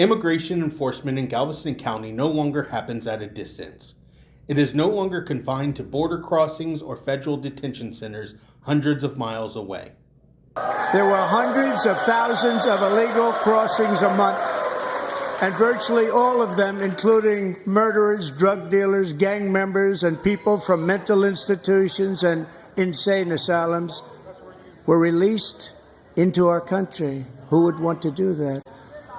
Immigration enforcement in Galveston County no longer happens at a distance. It is no longer confined to border crossings or federal detention centers hundreds of miles away. There were hundreds of thousands of illegal crossings a month, and virtually all of them, including murderers, drug dealers, gang members, and people from mental institutions and insane asylums, were released into our country. Who would want to do that?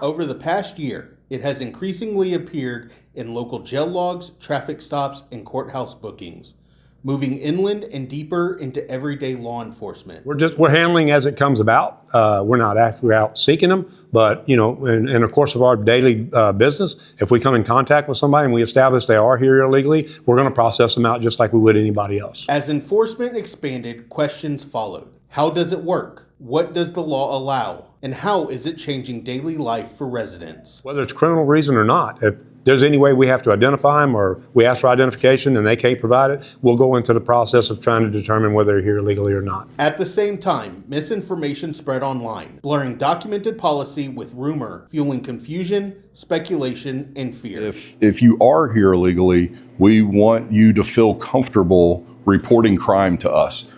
Over the past year, it has increasingly appeared in local jail logs, traffic stops, and courthouse bookings, moving inland and deeper into everyday law enforcement. We're handling as it comes about. We're not actually out seeking them, but in the course of our daily business, if we come in contact with somebody and we establish they are here illegally, we're going to process them out just like we would anybody else. As enforcement expanded, questions followed. How does it work? What does the law allow? And how is it changing daily life for residents? Whether it's criminal reason or not, if there's any way we have to identify them or we ask for identification and they can't provide it, we'll go into the process of trying to determine whether they're here illegally or not. At the same time, misinformation spread online, blurring documented policy with rumor, fueling confusion, speculation, and fear. If you are here illegally, we want you to feel comfortable reporting crime to us.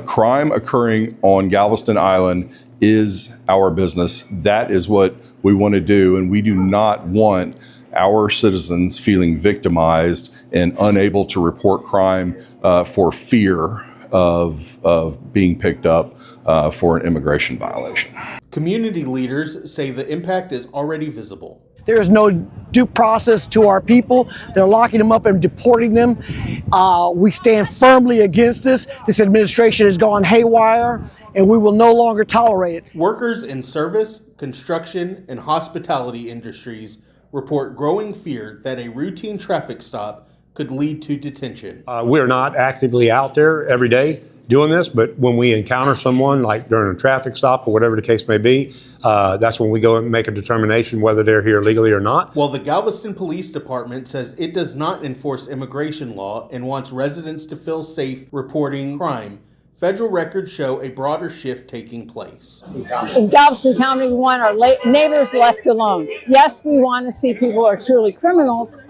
Crime occurring on Galveston Island is our business. That is what we want to do, and we do not want our citizens feeling victimized and unable to report crime for fear of being picked up for an immigration violation. Community leaders say the impact is already visible. There is no due process to our people. They're locking them up and deporting them. We stand firmly against this. This administration has gone haywire, and we will no longer tolerate it. Workers in service, construction, and hospitality industries report growing fear that a routine traffic stop could lead to detention. We're not actively out there every day doing this, but when we encounter someone, like during a traffic stop or whatever the case may be, that's when we go and make a determination whether they're here legally or not. While the Galveston Police Department says it does not enforce immigration law and wants residents to feel safe reporting crime, federal records show a broader shift taking place. In Galveston County, we want our neighbors left alone. Yes, we want to see people who are truly criminals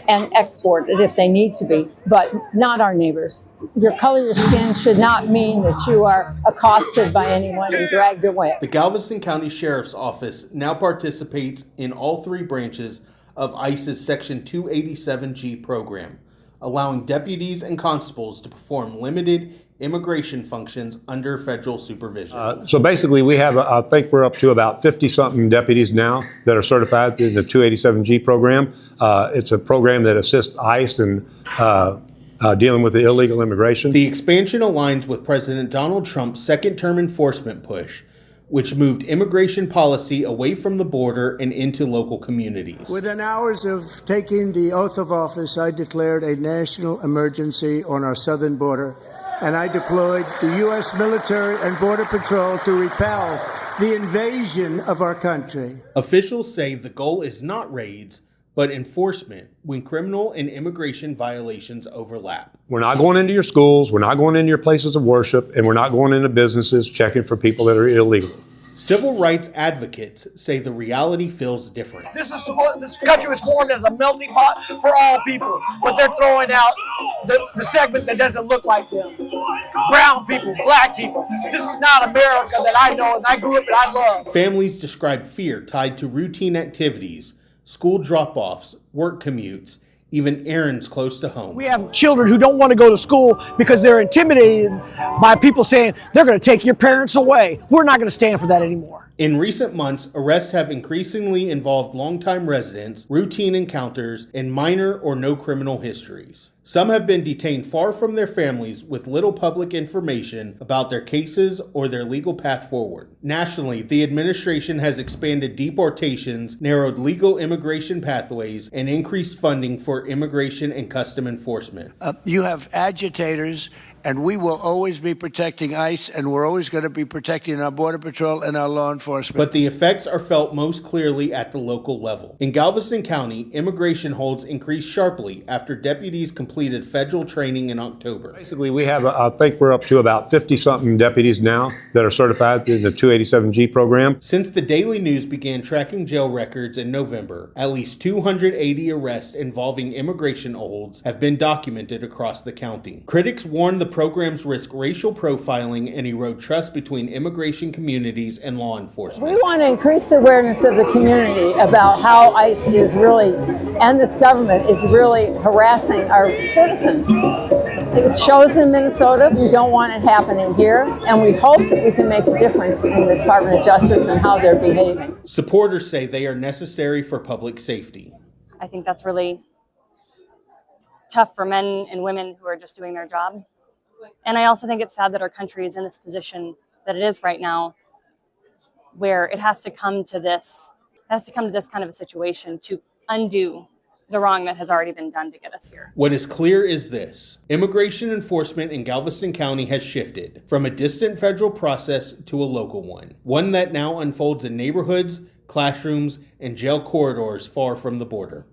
and exported if they need to be, but not our neighbors. Your color of your skin should not mean that you are accosted by anyone and dragged away. The Galveston County Sheriff's Office now participates in all three branches of ICE's Section 287G program, allowing deputies and constables to perform limited immigration functions under federal supervision. So basically we have, I think we're up to about 50-something deputies now that are certified through the 287G program. It's a program that assists ICE in dealing with the illegal immigration. The expansion aligns with President Donald Trump's second-term enforcement push, which moved immigration policy away from the border and into local communities. Within hours of taking the oath of office, I declared a national emergency on our southern border, and I deployed the U.S. military and Border Patrol to repel the invasion of our country. Officials say the goal is not raids, but enforcement when criminal and immigration violations overlap. We're not going into your schools, we're not going into your places of worship, and we're not going into businesses checking for people that are illegal. Civil rights advocates say the reality feels different. This country was formed as a melting pot for all people, but they're throwing out the segment that doesn't look like them. Brown people, black people. This is not America that I know and I grew up and I love. Families describe fear tied to routine activities, school drop-offs, work commutes, even errands close to home. We have children who don't want to go to school because they're intimidated by people saying they're going to take your parents away. We're not going to stand for that anymore. In recent months, arrests have increasingly involved longtime residents, routine encounters, and minor or no criminal histories. Some have been detained far from their families with little public information about their cases or their legal path forward. Nationally, the administration has expanded deportations, narrowed legal immigration pathways, and increased funding for immigration and custom enforcement. You have agitators And we will always be protecting ICE, and we're always going to be protecting our Border Patrol and our law enforcement. But the effects are felt most clearly at the local level. In Galveston County, immigration holds increased sharply after deputies completed federal training in October. Basically, we have, I think we're up to about 50-something deputies now that are certified through the 287G program. Since the Daily News began tracking jail records in November, at least 280 arrests involving immigration holds have been documented across the county. Critics warn the programs risk racial profiling and erode trust between immigration communities and law enforcement. We want to increase the awareness of the community about how ICE is really, and this government is really harassing our citizens. It shows in Minnesota. We don't want it happening here, and we hope that we can make a difference in the Department of Justice and how they're behaving. Supporters say they are necessary for public safety. I think that's really tough for men and women who are just doing their job. And I also think it's sad that our country is in this position that it is right now, where it has to come to this kind of a situation to undo the wrong that has already been done to get us here. What is clear is this: immigration enforcement in Galveston County has shifted from a distant federal process to a local one that now unfolds in neighborhoods, classrooms, and jail corridors far from the border.